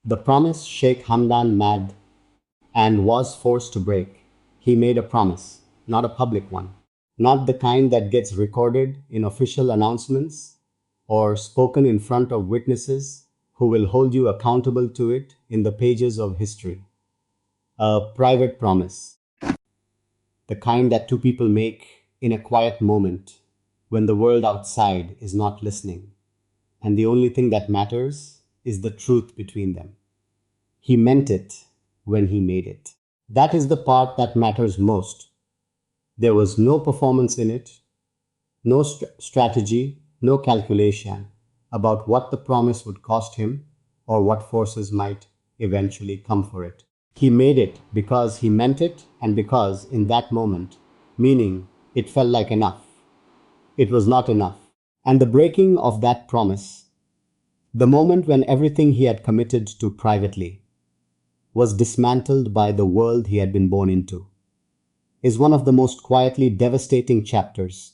The promise Sheikh Hamdan made and was forced to break. He made a promise, not a public one, not the kind that gets recorded in official announcements or spoken in front of witnesses who will hold you accountable to it in the pages of history. A private promise, the kind that two people make in a quiet moment when the world outside is not listening, and the only thing that matters is the truth between them. He meant it when he made it. That is the part that matters most. There was no performance in it, no strategy, no calculation about what the promise would cost him or what forces might eventually come for it. He made it because he meant it and because in that moment, meaning it felt like enough. It was not enough. And the breaking of that promise, the moment when everything he had committed to privately was dismantled by the world he had been born into, is one of the most quietly devastating chapters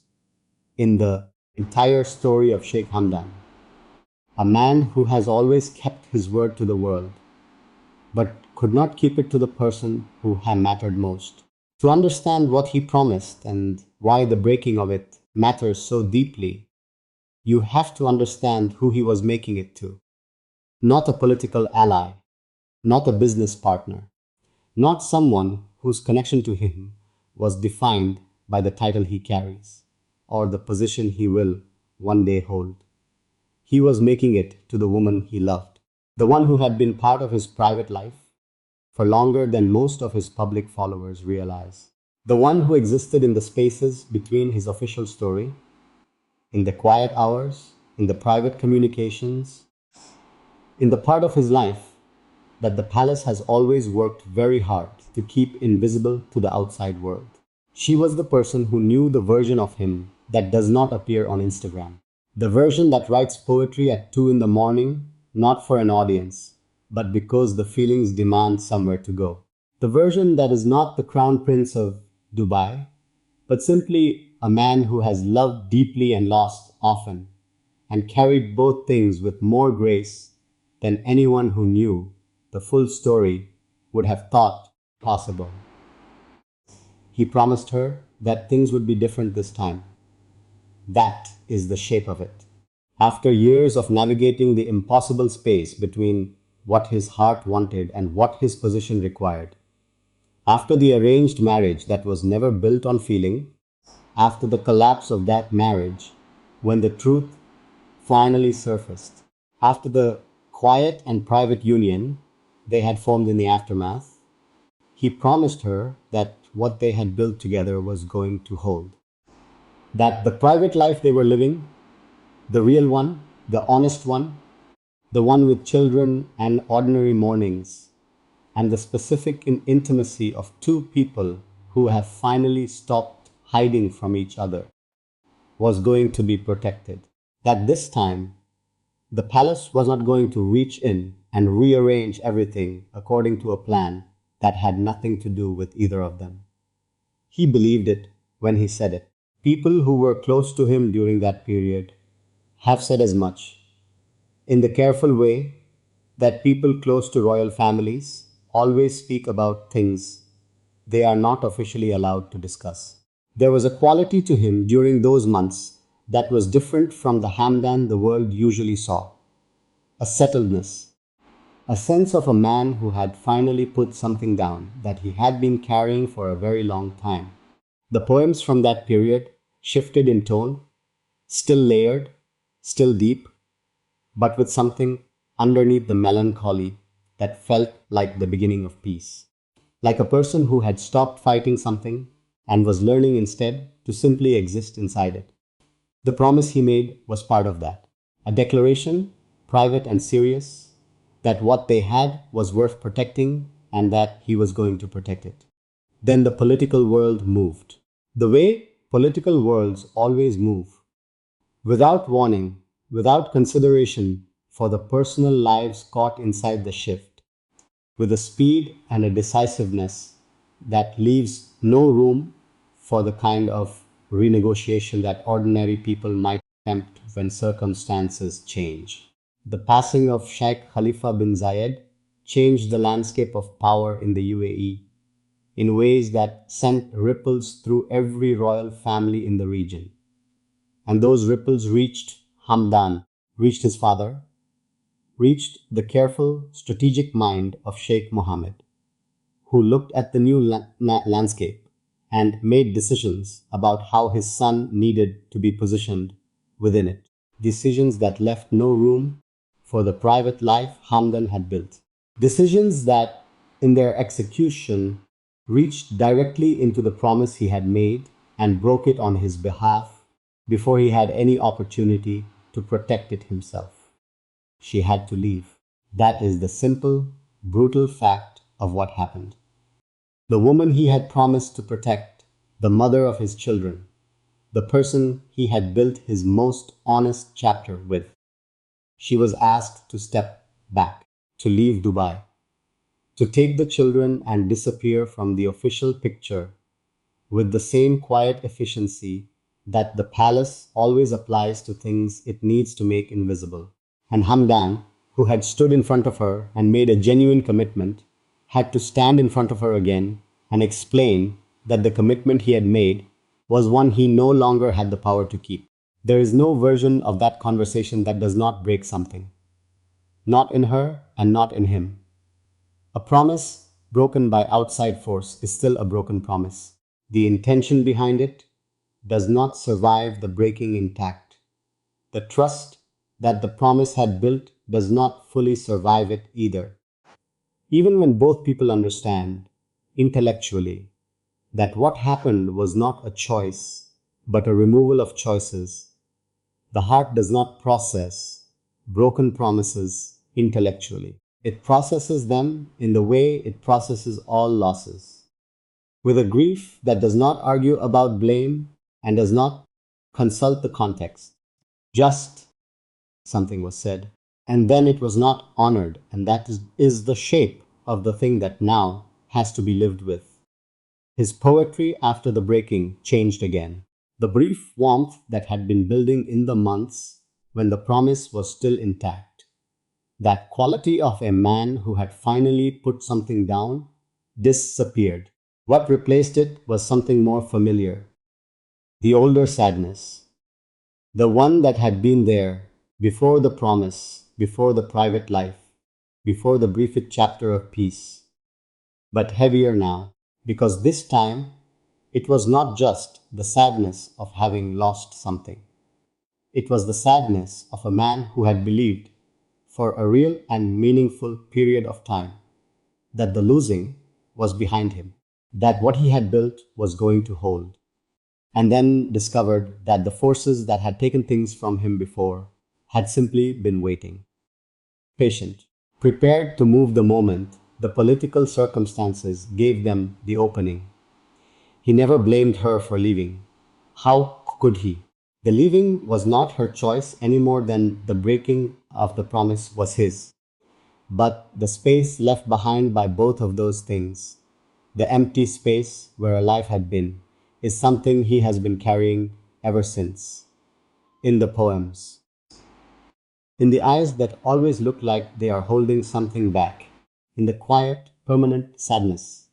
in the entire story of Sheikh Hamdan, a man who has always kept his word to the world, but could not keep it to the person who had mattered most. To understand what he promised and why the breaking of it matters so deeply, you have to understand who he was making it to. Not a political ally, not a business partner, not someone whose connection to him was defined by the title he carries or the position he will one day hold. He was making it to the woman he loved, the one who had been part of his private life for longer than most of his public followers realize, the one who existed in the spaces between his official story, in the quiet hours, in the private communications, in the part of his life that the palace has always worked very hard to keep invisible to the outside world. She was the person who knew the version of him that does not appear on Instagram. The version that writes poetry at 2 in the morning, not for an audience, but because the feelings demand somewhere to go. The version that is not the crown prince of Dubai, but simply a man who has loved deeply and lost often, and carried both things with more grace than anyone who knew the full story would have thought possible. He promised her that things would be different this time. That is the shape of it. After years of navigating the impossible space between what his heart wanted and what his position required, after the arranged marriage that was never built on feeling, after the collapse of that marriage, when the truth finally surfaced, after the quiet and private union they had formed in the aftermath, he promised her that what they had built together was going to hold. That the private life they were living, the real one, the honest one, the one with children and ordinary mornings, and the specific intimacy of two people who have finally stopped hiding from each other, was going to be protected. That this time, the palace was not going to reach in and rearrange everything according to a plan that had nothing to do with either of them. He believed it when he said it. People who were close to him during that period have said as much, in the careful way that people close to royal families always speak about things they are not officially allowed to discuss. There was a quality to him during those months that was different from the Hamdan the world usually saw. A settledness, a sense of a man who had finally put something down that he had been carrying for a very long time. The poems from that period shifted in tone, still layered, still deep, but with something underneath the melancholy that felt like the beginning of peace. Like a person who had stopped fighting something and was learning instead to simply exist inside it. The promise he made was part of that. A declaration, private and serious, that what they had was worth protecting and that he was going to protect it. Then the political world moved. The way political worlds always move, without warning, without consideration for the personal lives caught inside the shift, with a speed and a decisiveness that leaves no room for the kind of renegotiation that ordinary people might attempt when circumstances change. The passing of Sheikh Khalifa bin Zayed changed the landscape of power in the UAE in ways that sent ripples through every royal family in the region. And those ripples reached his father, reached the careful, strategic mind of Sheikh Mohammed, who looked at the new landscape and made decisions about how his son needed to be positioned within it. Decisions that left no room for the private life Hamdan had built. Decisions that, in their execution, reached directly into the promise he had made and broke it on his behalf before he had any opportunity to protect it himself. She had to leave. That is the simple, brutal fact of what happened. The woman he had promised to protect, the mother of his children, the person he had built his most honest chapter with. She was asked to step back, to leave Dubai, to take the children and disappear from the official picture with the same quiet efficiency that the palace always applies to things it needs to make invisible. And Hamdan, who had stood in front of her and made a genuine commitment, had to stand in front of her again and explain that the commitment he had made was one he no longer had the power to keep. There is no version of that conversation that does not break something. Not in her and not in him. A promise broken by outside force is still a broken promise. The intention behind it does not survive the breaking intact. The trust that the promise had built does not fully survive it either. Even when both people understand, intellectually, that what happened was not a choice, but a removal of choices, the heart does not process broken promises intellectually. It processes them in the way it processes all losses, with a grief that does not argue about blame and does not consult the context. Just something was said, and then it was not honored, and that is the shape of the thing that now has to be lived with. His poetry after the breaking changed again. The brief warmth that had been building in the months when the promise was still intact, that quality of a man who had finally put something down, disappeared. What replaced it was something more familiar, the older sadness, the one that had been there before the promise, before the private life, before the brief chapter of peace, but heavier now, because this time it was not just the sadness of having lost something. It was the sadness of a man who had believed, for a real and meaningful period of time, that the losing was behind him, that what he had built was going to hold, and then discovered that the forces that had taken things from him before had simply been waiting, patient, prepared to move the moment the political circumstances gave them the opening. He never blamed her for leaving. How could he? The leaving was not her choice any more than the breaking of the promise was his. But the space left behind by both of those things, the empty space where a life had been, is something he has been carrying ever since. In the poems, in the eyes that always look like they are holding something back, in the quiet, permanent sadness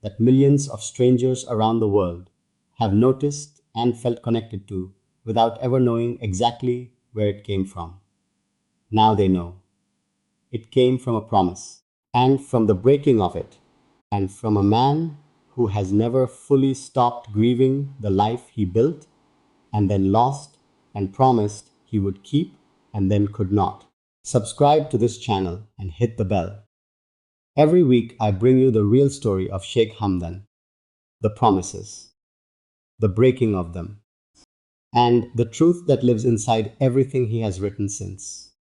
that millions of strangers around the world have noticed and felt connected to without ever knowing exactly where it came from. Now they know. It came from a promise, and from the breaking of it, and from a man who has never fully stopped grieving the life he built and then lost and promised he would keep and then could not. Subscribe to this channel and hit the bell. Every week I bring you the real story of Sheikh Hamdan, the promises, the breaking of them, and the truth that lives inside everything he has written since.